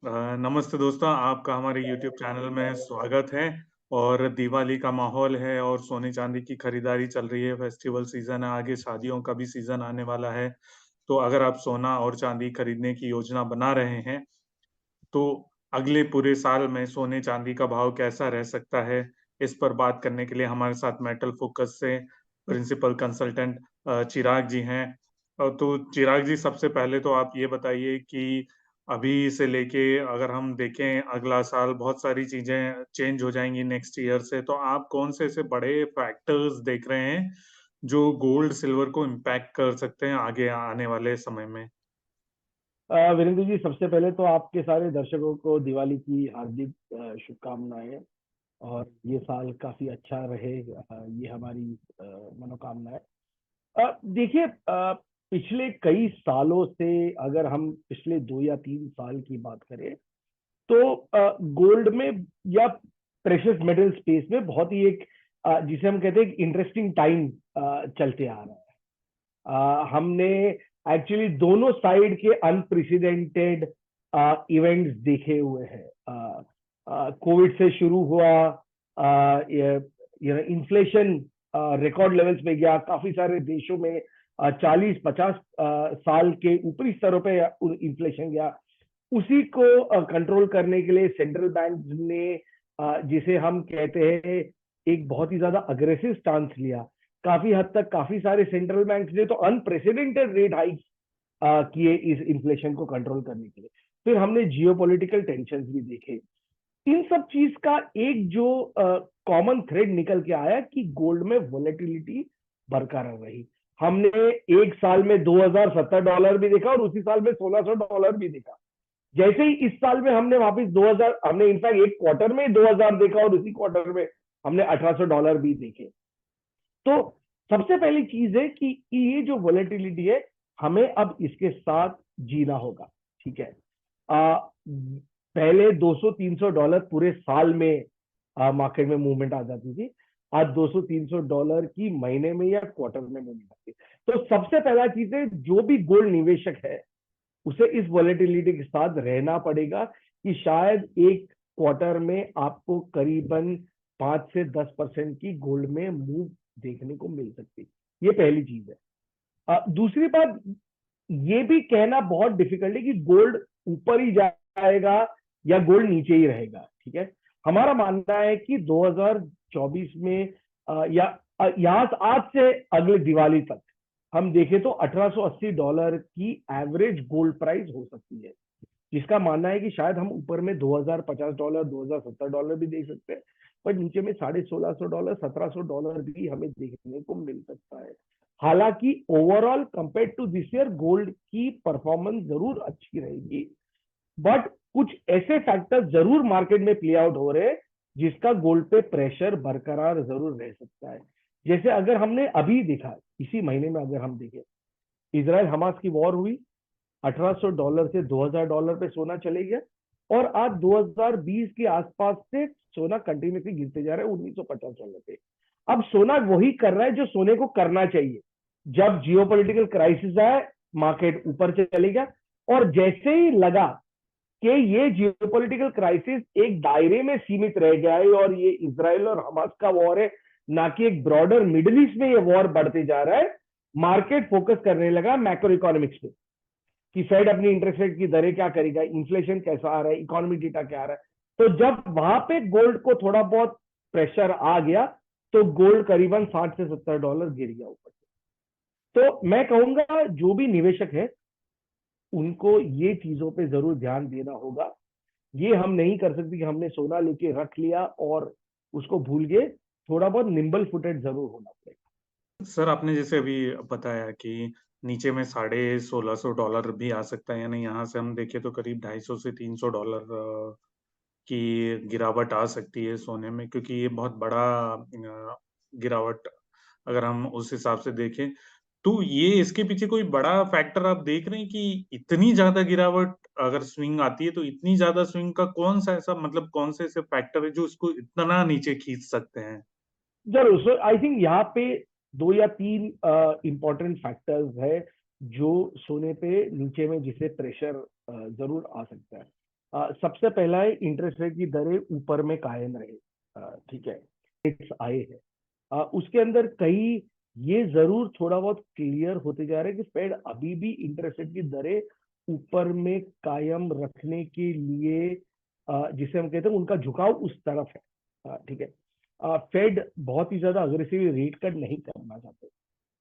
नमस्ते दोस्तों, आपका हमारे YouTube चैनल में स्वागत है। और दिवाली का माहौल है और सोने चांदी की खरीदारी चल रही है। फेस्टिवल सीजन है, आगे शादियों का भी सीजन आने वाला है। तो अगर आप सोना और चांदी खरीदने की योजना बना रहे हैं, तो अगले पूरे साल में सोने चांदी का भाव कैसा रह सकता है, इस पर बात करने के लिए हमारे साथ मेटल फोकस से प्रिंसिपल कंसल्टेंट चिराग जी हैं। तो चिराग जी, सबसे पहले तो आप ये बताइए कि अभी से लेके अगर हम देखें अगला साल बहुत सारी चीजें चेंज हो जाएंगी नेक्स्ट ईयर से, तो आप कौन से ऐसे बड़े फैक्टर्स देख रहे हैं जो गोल्ड सिल्वर को इम्पैक्ट कर सकते हैं आगे आने वाले समय में? वीरेंद्र जी, सबसे पहले तो आपके सारे दर्शकों को दिवाली की हार्दिक शुभकामनाएं। और ये साल काफी अच्छा रहे, ये हमारी मनोकामना है। देखिए, पिछले कई सालों से अगर हम पिछले 2 या 3 साल की बात करें तो गोल्ड में या प्रेशियस मेटल स्पेस में बहुत ही एक जिसे हम कहते हैं इंटरेस्टिंग टाइम चलते आ रहा है। हमने एक्चुअली दोनों साइड के अनप्रेसिडेंटेड इवेंट्स देखे हुए हैं। कोविड से शुरू हुआ, इन्फ्लेशन रिकॉर्ड लेवल्स पे गया, काफी सारे देशों में 40-50 साल के ऊपरी स्तरों पे इन्फ्लेशन गया। उसी को कंट्रोल करने के लिए सेंट्रल बैंक ने जिसे हम कहते हैं एक बहुत ही ज्यादा अग्रेसिव स्टांस लिया। काफी हद तक काफी सारे सेंट्रल बैंक ने तो अनप्रेसिडेंटेड रेट हाइक किए इस इन्फ्लेशन को कंट्रोल करने के लिए। फिर हमने जियोपॉलिटिकल टेंशन भी देखे। इन सब चीज का एक जो कॉमन थ्रेड निकल के आया कि गोल्ड में वोलेटिलिटी बरकरार रही। हमने एक साल में $2070 भी देखा और उसी साल में $1600 भी देखा। जैसे ही इस साल में हमने वापस 2000, हमने इनफैक्ट एक क्वार्टर में 2000 देखा और उसी क्वार्टर में हमने $1800 भी देखे। तो सबसे पहली चीज है कि ये जो वोलेटिलिटी है, हमें अब इसके साथ जीना होगा। ठीक है। पहले $200-300 पूरे साल में मार्केट में मूवमेंट आ जाती थी। आज $200-300 की महीने में या क्वार्टर में मूवमेंट आती है। तो सबसे पहला चीज है, जो भी गोल्ड निवेशक है उसे इस वॉलेटिलिटी के साथ रहना पड़ेगा कि शायद एक क्वार्टर में आपको करीबन 5 से 10% की गोल्ड में मूव देखने को मिल सकती है। ये पहली चीज है। दूसरी बात, ये भी कहना बहुत डिफिकल्ट है कि गोल्ड ऊपर ही जाएगा या गोल्ड नीचे ही रहेगा। ठीक है। हमारा मानना है कि 2024 में यहां आज से अगले दिवाली तक हम देखें तो $1880 की एवरेज गोल्ड प्राइस हो सकती है, जिसका मानना है कि शायद हम ऊपर में $2050, $2070 भी देख सकते हैं, पर नीचे में $1650, $1700 भी हमें देखने को मिल सकता है। हालांकि overall compare to this year gold की परफॉर्मेंस जरूर अच्छी रहेगी, बट कुछ ऐसे फैक्टर्स जरूर मार्केट में प्ले आउट हो रहे हैं जिसका गोल्ड पे प्रेशर बरकरार जरूर रह सकता है। जैसे अगर हमने अभी देखा, इसी महीने में अगर हम देखें, इसराइल हमास की वॉर हुई, $1800 से $2000 पे सोना चले गया और आज 2020 के आसपास से सोना कंटिन्यूसली गिरते जा रहा है $1950 पे। अब सोना वही कर रहा है जो सोने को करना चाहिए। जब जियोपॉलिटिकल क्राइसिस आया, मार्केट ऊपर चले गया, और जैसे ही लगा कि ये जियोपॉलिटिकल क्राइसिस एक दायरे में सीमित रह गया है और ये इसराइल और हमास का वॉर है, ना कि एक ब्रॉडर मिडिल ईस्ट में ये वॉर बढ़ते जा रहा है, मार्केट फोकस करने लगा मैक्रो इकोनॉमिक्स पे कि फेड अपनी इंटरेस्ट रेट की दरें क्या करेगा, इन्फ्लेशन कैसा आ रहा है, इकोनॉमिक डेटा क्या आ रहा है। तो जब वहां पे गोल्ड को थोड़ा बहुत प्रेशर आ गया तो गोल्ड करीबन $60 से $70 गिर गया ऊपर से। तो मैं कहूंगा जो भी निवेशक है उनको ये चीजों पे जरूर ध्यान देना होगा। ये हम नहीं कर सकते कि हमने सोना लेके रख लिया और उसको भूल गए। थोड़ा बहुत निम्बल फुटेड जरूर होना पड़ेगा। सर, आपने जैसे अभी बताया कि नीचे में $1650 भी आ सकता है, यानी यहाँ से हम देखें तो करीब $250 से $300 की गिरावट आ सकती है सोने में, क्योंकि ये बहुत बड़ा गिरावट अगर हम उस हिसाब से देखें। तो ये इसके पीछे कोई बड़ा फैक्टर आप देख रहे हैं कि इतनी ज्यादा गिरावट अगर स्विंग आती है, तो इतनी ज्यादा स्विंग का कौन सा ऐसा मतलब कौन से ऐसे फैक्टर है जो इसको इतना नीचे खींच सकते हैं? जरूर सर, आई थिंक यहाँ पे 2 या 3 इंपॉर्टेंट फैक्टर्स है जो सोने पे नीचे में जिसे प्रेशर जरूर आ सकता है। सबसे पहला है इंटरेस्ट रेट की दरें ऊपर में कायम रहे, ठीक है, रेट्स आए हैं। उसके अंदर कई ये जरूर थोड़ा बहुत क्लियर होते जा रहे हैं कि फेड अभी भी इंटरेस्ट रेट की दरें ऊपर में कायम रखने के लिए जिसे हम कहते हैं उनका झुकाव उस तरफ है, ठीक है। फेड बहुत ही ज्यादा अग्रेसिव रेट कट नहीं करना चाहते।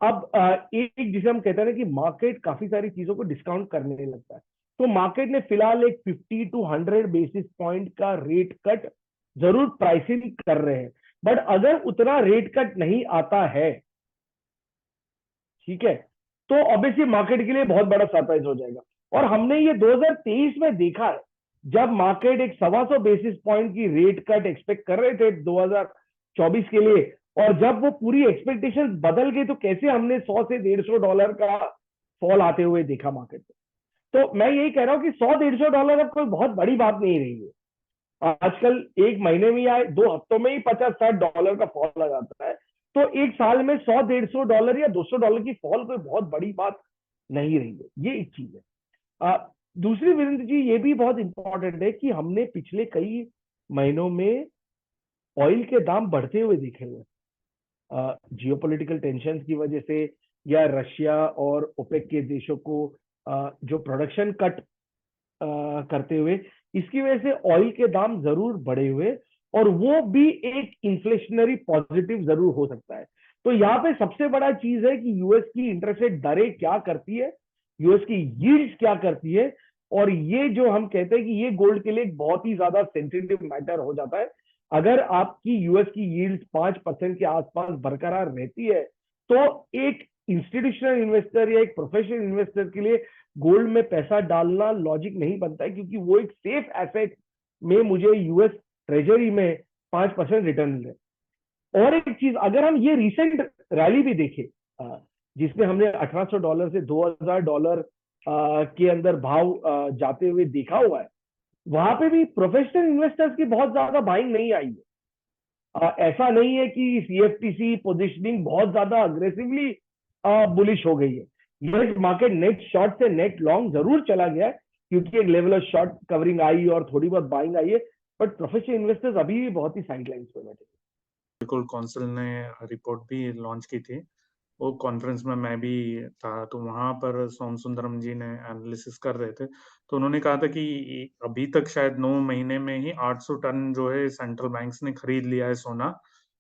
अब एक जिसे हम कहते हैं ना कि मार्केट काफी सारी चीजों को डिस्काउंट करने लगता है, तो मार्केट ने फिलहाल एक 50 टू 100 बेसिस पॉइंट का रेट कट जरूर प्राइसिंग कर रहे हैं, बट अगर उतना रेट कट नहीं आता है, ठीक है, तो ऑब्वियसली मार्केट के लिए बहुत बड़ा सरप्राइज हो जाएगा। और हमने ये 2023 में देखा है, जब मार्केट एक 125 बेसिस पॉइंट की रेट कट एक्सपेक्ट कर रहे थे 2024 के लिए, और जब वो पूरी एक्सपेक्टेशन बदल गई तो कैसे हमने 100 से $150 का फॉल आते हुए देखा मार्केट में। तो मैं यही कह रहा हूं कि 100-150 अब कोई बहुत बड़ी बात नहीं रही है। आजकल एक महीने में या 2 हफ्तों में ही $50-60 का फॉल आ जाता है, तो एक साल में $100-150 या $200 की फॉल कोई बहुत बड़ी बात नहीं रही है। ये एक चीज है। दूसरी वीरेंद्र जी ये भी बहुत इंपॉर्टेंट है कि हमने पिछले कई महीनों में ऑयल के दाम बढ़ते हुए देखे हुए, जियोपॉलिटिकल टेंशन की वजह से या रशिया और ओपेक के देशों को जो प्रोडक्शन कट करते हुए, इसकी वजह से ऑयल के दाम जरूर बढ़े हुए, और वो भी एक इन्फ्लेशनरी पॉजिटिव जरूर हो सकता है। तो यहाँ पे सबसे बड़ा चीज है कि यूएस की इंटरेस्ट रेट दरें क्या करती है, यूएस की यील्ड्स क्या करती है, और ये जो हम कहते हैं कि ये गोल्ड के लिए एक बहुत ही ज्यादा सेंसिटिव मैटर हो जाता है। अगर आपकी यूएस की यील्ड 5% के आसपास बरकरार रहती है, तो एक इंस्टीट्यूशनल इन्वेस्टर या एक प्रोफेशनल इन्वेस्टर के लिए गोल्ड में पैसा डालना लॉजिक नहीं बनता है, क्योंकि वो एक सेफ एसेट में मुझे यूएस ट्रेजरी में 5% रिटर्न मिल रहे। और एक चीज, अगर हम ये रिसेंट रैली भी देखें जिसमें हमने $1800 से $2000 के अंदर भाव जाते हुए देखा हुआ है, वहां पे भी प्रोफेशनल इन्वेस्टर्स की बहुत ज्यादा बाइंग नहीं आई है। ऐसा नहीं है कि सीएफटीसी पोजिशनिंग बहुत ज्यादा अग्रेसिवली बुलिश हो गई है। ये मार्केट नेट शॉर्ट से नेट लॉन्ग जरूर चला गया है, क्योंकि एक लेवल ऑफ शॉर्ट कवरिंग आई और थोड़ी बहुत बाइंग आई है, बट प्रोफेशनल इन्वेस्टर्स अभी भी बहुत ही साइडलाइंस पे बैठे। बिल्कुल, कौंसिल ने रिपोर्ट भी लॉन्च की थी। वो कॉन्फ्रेंस में मैं भी था, तो वहां पर सोम सुंदरम जी ने एनालिसिस कर रहे थे। तो उन्होंने कहा था कि अभी तक शायद 9 महीने में ही 800 टन जो है सेंट्रल बैंक्स ने खरीद लिया है सोना,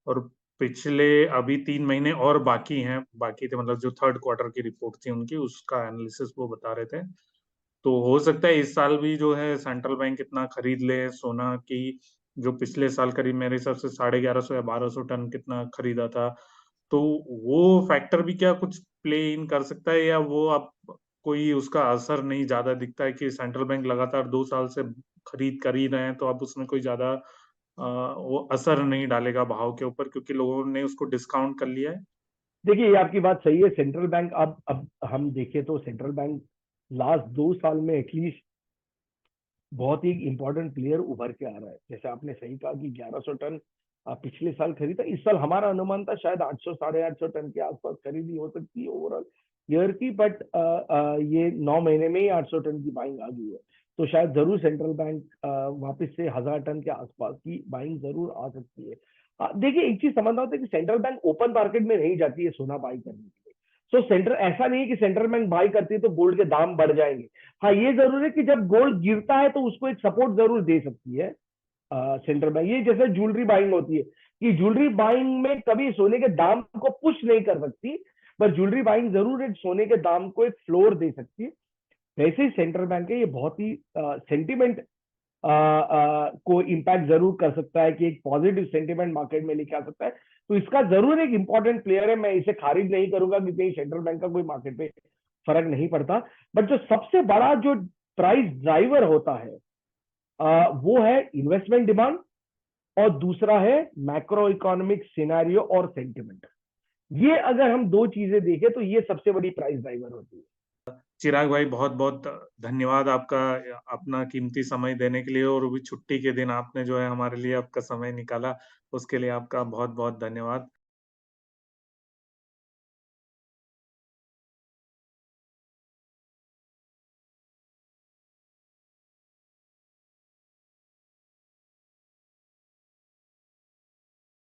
और पिछले अभी 3 महीने और बाकी थे, मतलब जो थर्ड क्वार्टर की रिपोर्ट थी उनकी, उसका एनालिसिस वो बता रहे थे। तो हो सकता है इस साल भी जो है सेंट्रल बैंक इतना खरीद ले सोना की, जो पिछले साल करीब मेरे हिसाब से 1150 या 1200 टन कितना खरीदा था। तो वो फैक्टर भी क्या कुछ प्ले इन कर सकता है, या वो अब कोई उसका असर नहीं ज्यादा दिखता है कि सेंट्रल बैंक लगातार 2 साल से खरीद कर ही रहे हैं, तो अब उसमें कोई ज्यादा वो असर नहीं डालेगा भाव के ऊपर, क्योंकि लोगों ने उसको डिस्काउंट कर लिया है। देखिए, ये आपकी बात सही है। सेंट्रल बैंक अब हम देखें तो सेंट्रल बैंक लास्ट 2 साल में एटलीस्ट बहुत ही इंपॉर्टेंट प्लेयर उभर के आ रहा है। जैसे आपने सही कहा कि 1100 टन पिछले साल खरीदा, इस साल हमारा अनुमान था शायद 800 850 टन के आसपास खरीदी हो सकती है ओवरऑल ईयर की, बट ये 9 महीने में ही 800 टन की बाइंग आ गई है। तो शायद जरूर सेंट्रल बैंक वापस से 1000 टन के आसपास की बाइंग जरूर आ सकती है। देखिए, एक चीज समझना होता है कि सेंट्रल बैंक ओपन मार्केट में नहीं जाती है सोना बाई करने के लिए। सो सेंट्रल ऐसा नहीं है कि सेंट्रल बैंक बाई करती है तो गोल्ड के दाम बढ़ जाएंगे। हाँ, ये जरूर है कि जब गोल्ड गिरता है तो उसको एक सपोर्ट जरूर दे सकती है सेंट्रल बैंक। ये जैसे ज्वेलरी बाइंग होती है कि ज्वेलरी बाइंग में कभी सोने के दाम को पुश नहीं कर सकती, पर ज्वेलरी बाइंग जरूर एक सोने के दाम को एक फ्लोर दे सकती है। वैसे ही सेंट्रल बैंक है, ये बहुत ही सेंटिमेंट को इम्पैक्ट जरूर कर सकता है कि एक पॉजिटिव सेंटिमेंट मार्केट में लेके आ सकता है। तो इसका जरूर एक इंपॉर्टेंट प्लेयर है। मैं इसे खारिज नहीं करूंगा कि कहीं सेंट्रल बैंक का कोई मार्केट पे फर्क नहीं पड़ता, बट जो सबसे बड़ा जो प्राइस ड्राइवर होता है वो है इन्वेस्टमेंट डिमांड, और दूसरा है मैक्रो इकोनॉमिक सिनेरियो और सेंटिमेंट। ये अगर हम दो चीजें देखें तो ये सबसे बड़ी प्राइस ड्राइवर होती है। चिराग भाई, बहुत बहुत धन्यवाद आपका, अपना कीमती समय देने के लिए, और भी छुट्टी के दिन आपने जो है हमारे लिए आपका समय निकाला, उसके लिए आपका बहुत बहुत धन्यवाद।